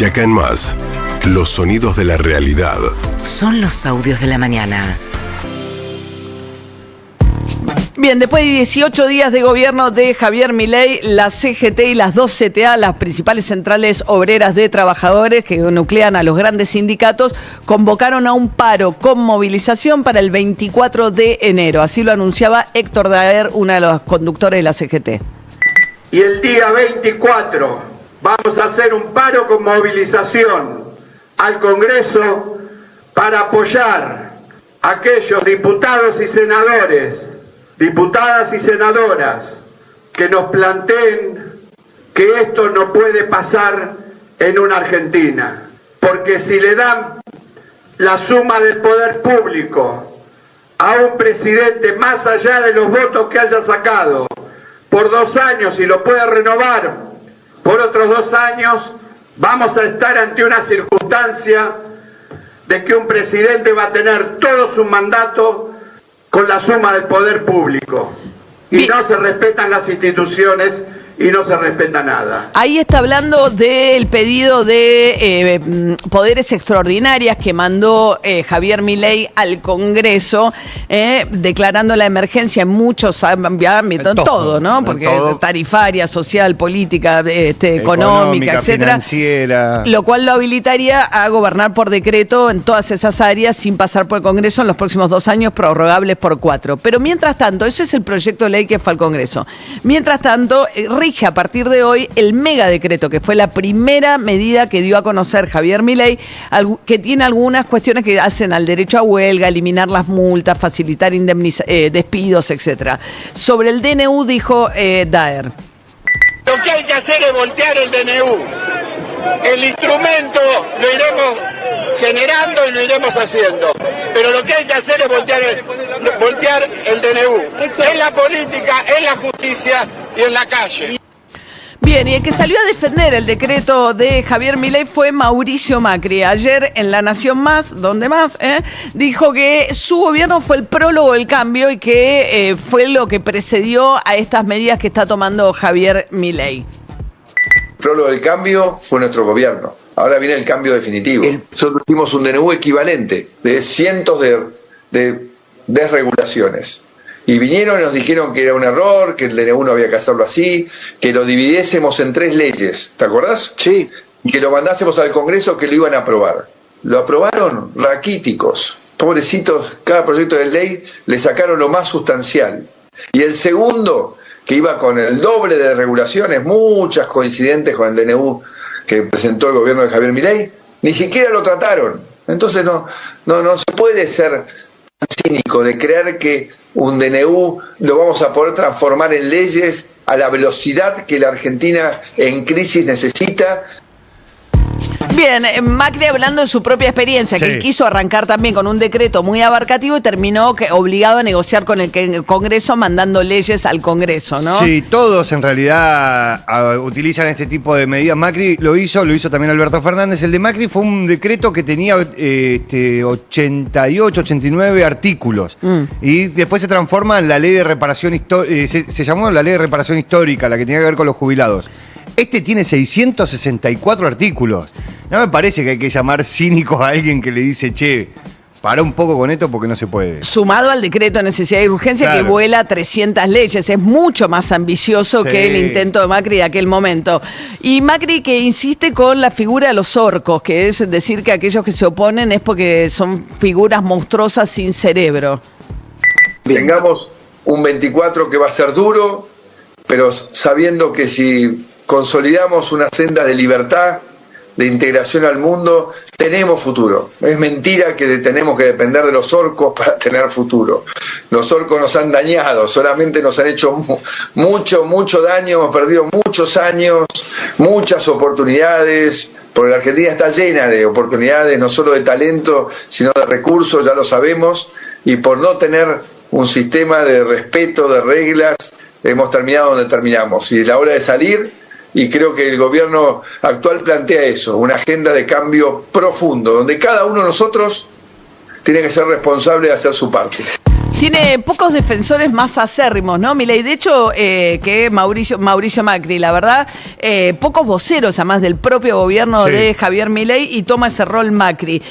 De acá en más, los sonidos de la realidad. Son los audios de la mañana. Bien, después de 18 días de gobierno de Javier Milei, la CGT y las dos CTA, las principales centrales obreras de trabajadores que nuclean a los grandes sindicatos, convocaron a un paro con movilización para el 24 de enero. Así lo anunciaba Héctor Daer, uno de los conductores de la CGT. Y el día 24 vamos a hacer un paro con movilización al Congreso para apoyar a aquellos diputados y senadores, diputadas y senadoras, que nos planteen que esto no puede pasar en una Argentina. Porque si le dan la suma del poder público a un presidente más allá de los votos que haya sacado por 2 años y lo puede renovar por otros 2 años, vamos a estar ante una circunstancia de que un presidente va a tener todo su mandato con la suma del poder público. Y no se respetan las instituciones y no se respeta nada. Ahí está hablando del pedido de poderes extraordinarias que mandó Javier Milei al Congreso, declarando la emergencia en muchos ámbitos, en todo, ¿no? Porque es tarifaria, social, política, económica, etcétera. Financiera. Lo cual lo habilitaría a gobernar por decreto en todas esas áreas sin pasar por el Congreso en los próximos 2 años, prorrogables por 4. Pero mientras tanto, ese es el proyecto de ley que fue al Congreso. Mientras tanto, rige a partir de hoy el megadecreto, que fue la primera medida que dio a conocer Javier Milei, que tiene algunas cuestiones que hacen al derecho a huelga, eliminar las multas, facilitar despidos, etcétera. Sobre el DNU dijo Daer. Lo que hay que hacer es voltear el DNU. El instrumento lo iremos generando y lo iremos haciendo. Pero lo que hay que hacer es voltear el DNU. En la política, en la justicia y en la calle. Bien, y el que salió a defender el decreto de Javier Milei fue Mauricio Macri. Ayer en La Nación Más, donde más, dijo que su gobierno fue el prólogo del cambio y que fue lo que precedió a estas medidas que está tomando Javier Milei. El prólogo del cambio fue nuestro gobierno. Ahora viene el cambio definitivo. Nosotros tuvimos un DNU equivalente de cientos de desregulaciones. Y vinieron y nos dijeron que era un error, que el DNU no había que hacerlo así, que lo dividiésemos en 3 leyes, ¿te acordás? Sí. Y que lo mandásemos al Congreso, que lo iban a aprobar. Lo aprobaron raquíticos, pobrecitos, cada proyecto de ley le sacaron lo más sustancial. Y el segundo, que iba con el doble de regulaciones, muchas coincidentes con el DNU que presentó el gobierno de Javier Milei, ni siquiera lo trataron. Entonces no se puede ser cínico de creer que un DNU lo vamos a poder transformar en leyes a la velocidad que la Argentina en crisis necesita. Bien, Macri hablando de su propia experiencia, sí, que quiso arrancar también con un decreto muy abarcativo y terminó obligado a negociar con el Congreso, mandando leyes al Congreso, ¿no? Sí, todos en realidad utilizan este tipo de medidas. Macri lo hizo también Alberto Fernández. El de Macri fue un decreto que tenía 88, 89 artículos. Y después se transforma en la ley de reparación histórica, se llamó la ley de reparación histórica, la que tenía que ver con los jubilados. Este tiene 664 artículos. No me parece que hay que llamar cínico a alguien que le dice, che, para un poco con esto porque no se puede. Sumado al decreto de necesidad y urgencia, claro, que vuela 300 leyes. Es mucho más ambicioso, sí, que el intento de Macri de aquel momento. Y Macri que insiste con la figura de los orcos, que es decir que aquellos que se oponen es porque son figuras monstruosas sin cerebro. Tengamos un 24 que va a ser duro, pero sabiendo que si consolidamos una senda de libertad, de integración al mundo, tenemos futuro. Es mentira que tenemos que depender de los orcos para tener futuro. Los orcos nos han dañado, solamente nos han hecho mucho daño, hemos perdido muchos años, muchas oportunidades, porque la Argentina está llena de oportunidades, no solo de talento, sino de recursos, ya lo sabemos, y por no tener un sistema de respeto, de reglas, hemos terminado donde terminamos. Y es la hora de salir. Y creo que el gobierno actual plantea eso, una agenda de cambio profundo, donde cada uno de nosotros tiene que ser responsable de hacer su parte. Tiene pocos defensores más acérrimos, ¿no, Milei? De hecho, que Mauricio Macri, la verdad, pocos voceros, además del propio gobierno de Javier Milei, y toma ese rol Macri.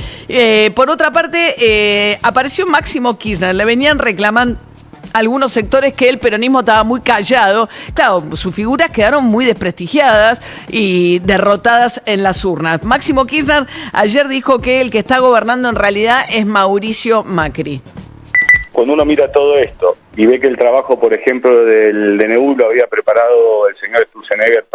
Por otra parte, apareció Máximo Kirchner, le venían reclamando algunos sectores que el peronismo estaba muy callado. Claro, sus figuras quedaron muy desprestigiadas y derrotadas en las urnas. Máximo Kirchner ayer dijo que el que está gobernando en realidad es Mauricio Macri. Cuando uno mira todo esto y ve que el trabajo, por ejemplo, del DNU lo había preparado el señor Sturzenegger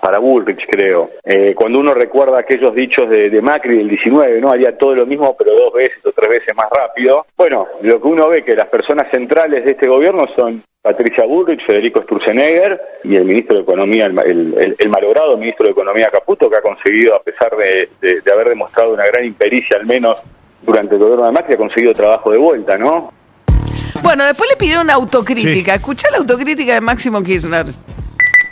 para Bullrich, creo. Cuando uno recuerda aquellos dichos de Macri del 19, ¿no? Haría todo lo mismo, pero 2 veces o 3 veces más rápido. Bueno, lo que uno ve que las personas centrales de este gobierno son Patricia Bullrich, Federico Sturzenegger y el ministro de Economía, el malogrado ministro de Economía Caputo, que ha conseguido, a pesar de haber demostrado una gran impericia, al menos durante el gobierno de Macri, ha conseguido trabajo de vuelta, ¿no? Bueno, después le pidieron autocrítica. Sí. Escuchá la autocrítica de Máximo Kirchner.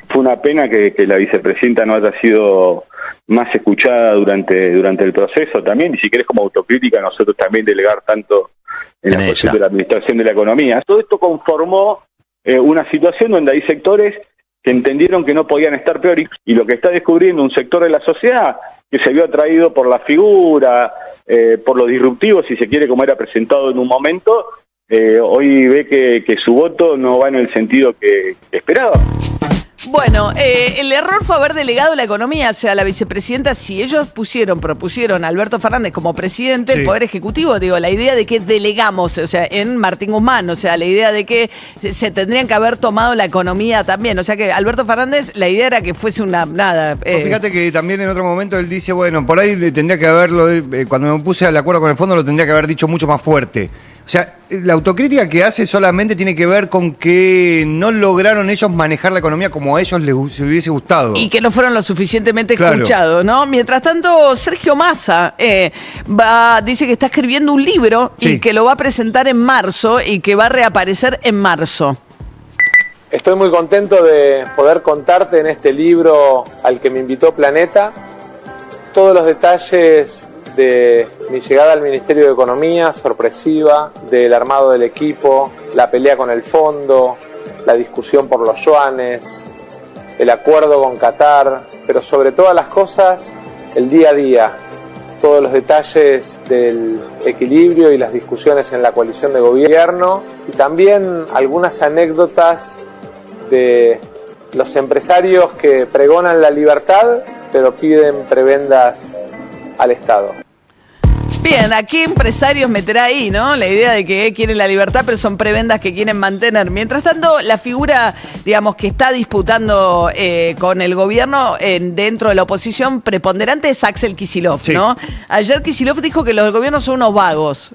Fue una pena que la vicepresidenta no haya sido más escuchada durante el proceso también, y si querés como autocrítica nosotros también delegar tanto en la cuestión de la administración de la economía. Todo esto conformó una situación donde hay sectores que entendieron que no podían estar peor, y lo que está descubriendo un sector de la sociedad que se vio atraído por la figura, por lo disruptivo, si se quiere, como era presentado en un momento, hoy ve que su voto no va en el sentido que esperaba. Bueno, el error fue haber delegado la economía, o sea, la vicepresidenta, si ellos propusieron a Alberto Fernández como presidente del Poder Ejecutivo, digo, la idea de que delegamos, o sea, en Martín Guzmán, o sea, la idea de que se tendrían que haber tomado la economía también, o sea, que Alberto Fernández, la idea era que fuese Fíjate que también en otro momento él dice, bueno, por ahí tendría que haberlo, cuando me puse al acuerdo con el fondo lo tendría que haber dicho mucho más fuerte. O sea, la autocrítica que hace solamente tiene que ver con que no lograron ellos manejar la economía como a ellos les hubiese gustado. Y que no fueron lo suficientemente escuchados, ¿no? Mientras tanto, Sergio Massa dice que está escribiendo un libro y que lo va a presentar en marzo y que va a reaparecer en marzo. Estoy muy contento de poder contarte en este libro al que me invitó Planeta todos los detalles de mi llegada al Ministerio de Economía, sorpresiva, del armado del equipo, la pelea con el fondo, la discusión por los yuanes, el acuerdo con Qatar, pero sobre todas las cosas, el día a día, todos los detalles del equilibrio y las discusiones en la coalición de gobierno, y también algunas anécdotas de los empresarios que pregonan la libertad, pero piden prebendas al Estado. Bien, ¿a qué empresarios meterá ahí, no? La idea de que quieren la libertad, pero son prebendas que quieren mantener. Mientras tanto, la figura, digamos, que está disputando con el gobierno dentro de la oposición preponderante es Axel Kicillof, ¿no? Ayer Kicillof dijo que los gobiernos son unos vagos.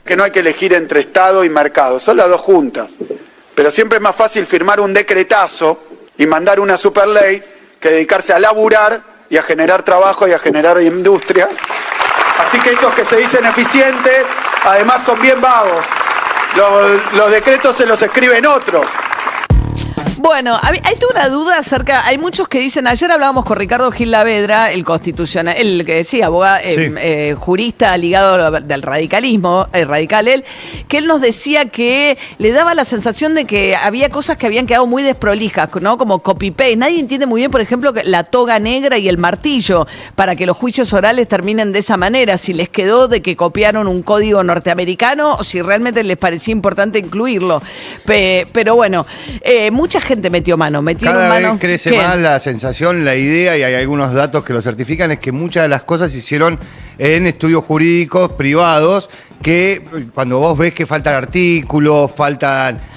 Que no hay que elegir entre Estado y mercado, son las dos juntas. Pero siempre es más fácil firmar un decretazo y mandar una superley que dedicarse a laburar y a generar trabajo y a generar industria. Así que esos que se dicen eficientes, además son bien vagos. Los decretos se los escriben otros. Bueno, hay toda una duda acerca, hay muchos que dicen, ayer hablábamos con Ricardo Gil Lavedra, el constitucional, el que decía, abogado, jurista ligado del radicalismo, radical él, que él nos decía que le daba la sensación de que había cosas que habían quedado muy desprolijas, ¿no? Como copy-paste. Nadie entiende muy bien, por ejemplo, la toga negra y el martillo, para que los juicios orales terminen de esa manera, si les quedó de que copiaron un código norteamericano o si realmente les parecía importante incluirlo. Pero bueno, mucha gente metió mano. Cada vez crece más la sensación, la idea, y hay algunos datos que lo certifican, es que muchas de las cosas se hicieron en estudios jurídicos privados, que cuando vos ves que faltan artículos,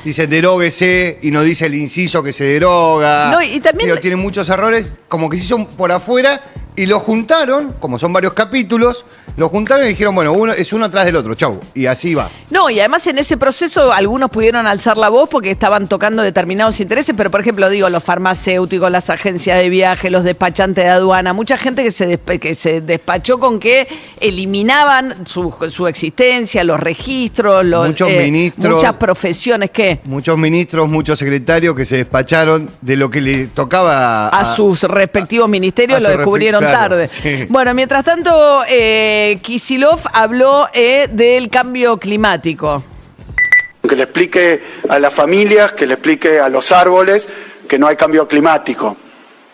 dicen deróguese y no dice el inciso que se deroga. No, y también tiene muchos errores, como que se hizo por afuera y lo juntaron, como son varios capítulos, lo juntaron y dijeron, bueno, es uno atrás del otro, chau, y así va. No, y además en ese proceso algunos pudieron alzar la voz porque estaban tocando determinados intereses, pero por ejemplo, digo, los farmacéuticos, las agencias de viaje, los despachantes de aduana, mucha gente que se despachó con que eliminaban su existencia, los registros, muchos ministros, muchas profesiones, ¿qué? Muchos ministros, muchos secretarios que se despacharon de lo que le tocaba a sus respectivos ministerios, lo descubrieron tarde. Sí. Bueno, mientras tanto, Kicillof habló del cambio climático. le explique a las familias, que le explique a los árboles que no hay cambio climático,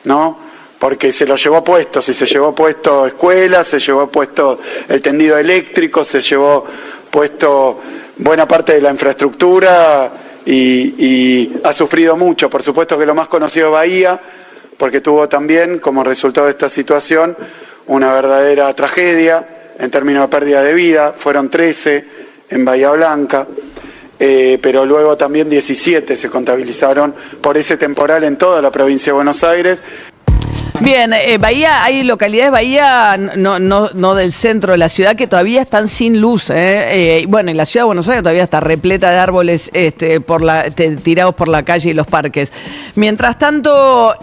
¿no? Porque se lo llevó puesto, si se llevó puesto escuelas, se llevó puesto el tendido eléctrico, se llevó puesto buena parte de la infraestructura y ha sufrido mucho. Por supuesto que lo más conocido es Bahía, porque tuvo también, como resultado de esta situación, una verdadera tragedia en términos de pérdida de vida. Fueron 13 en Bahía Blanca, pero luego también 17 se contabilizaron por ese temporal en toda la provincia de Buenos Aires. Bien, Bahía, hay localidades Bahía, no del centro de la ciudad, que todavía están sin luz. Bueno, en la ciudad de Buenos Aires todavía está repleta de árboles tirados por la calle y los parques. Mientras tanto,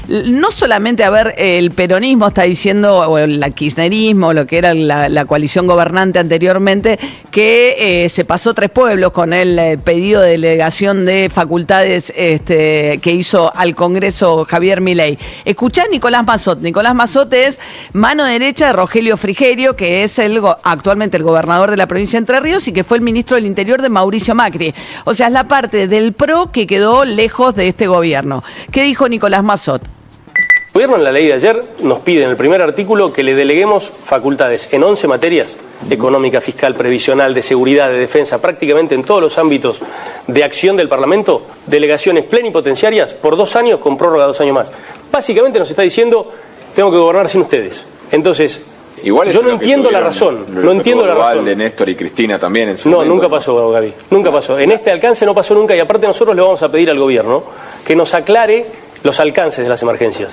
no solamente, el peronismo está diciendo, o el kirchnerismo, lo que era la coalición gobernante anteriormente, que se pasó 3 pueblos con el pedido de delegación de facultades que hizo al Congreso Javier Milei. Escuchá Nicolás Mazzot. Nicolás Mazzot es mano derecha de Rogelio Frigerio, que es actualmente el gobernador de la provincia de Entre Ríos y que fue el ministro del Interior de Mauricio Macri. O sea, es la parte del PRO que quedó lejos de este gobierno. ¿Qué dijo Nicolás Mazzot? El gobierno en la ley de ayer nos pide en el primer artículo que le deleguemos facultades en 11 materias: económica, fiscal, previsional, de seguridad, de defensa, prácticamente en todos los ámbitos de acción del Parlamento, delegaciones plenipotenciarias por 2 años con prórroga 2 años más. Básicamente nos está diciendo, tengo que gobernar sin ustedes. Entonces, igual yo no entiendo la razón. No entiendo la razón. De Néstor y Cristina también en su No, momento. nunca pasó, Gaby. Nunca pasó. En este alcance no pasó nunca, y aparte nosotros le vamos a pedir al gobierno que nos aclare los alcances de las emergencias.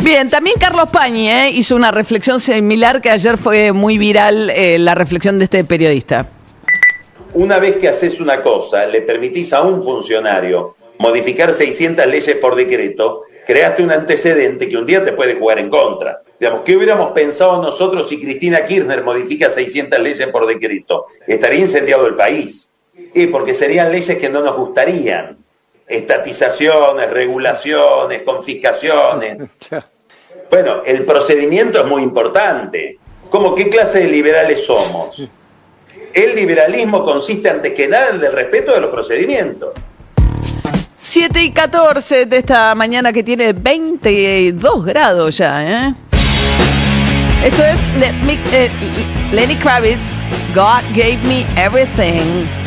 Bien, también Carlos Pañi hizo una reflexión similar que ayer fue muy viral, la reflexión de este periodista. Una vez que haces una cosa, le permitís a un funcionario modificar 600 leyes por decreto, creaste un antecedente que un día te puede jugar en contra. Digamos, ¿qué hubiéramos pensado nosotros si Cristina Kirchner modifica 600 leyes por decreto? Estaría incendiado el país. Y porque serían leyes que no nos gustarían. Estatizaciones, regulaciones, confiscaciones. Bueno, el procedimiento es muy importante. ¿Cómo qué clase de liberales somos? El liberalismo consiste antes que nada en el respeto de los procedimientos. 7:14 de esta mañana que tiene 22 grados ya, Esto es Lenny Kravitz, God Gave Me Everything.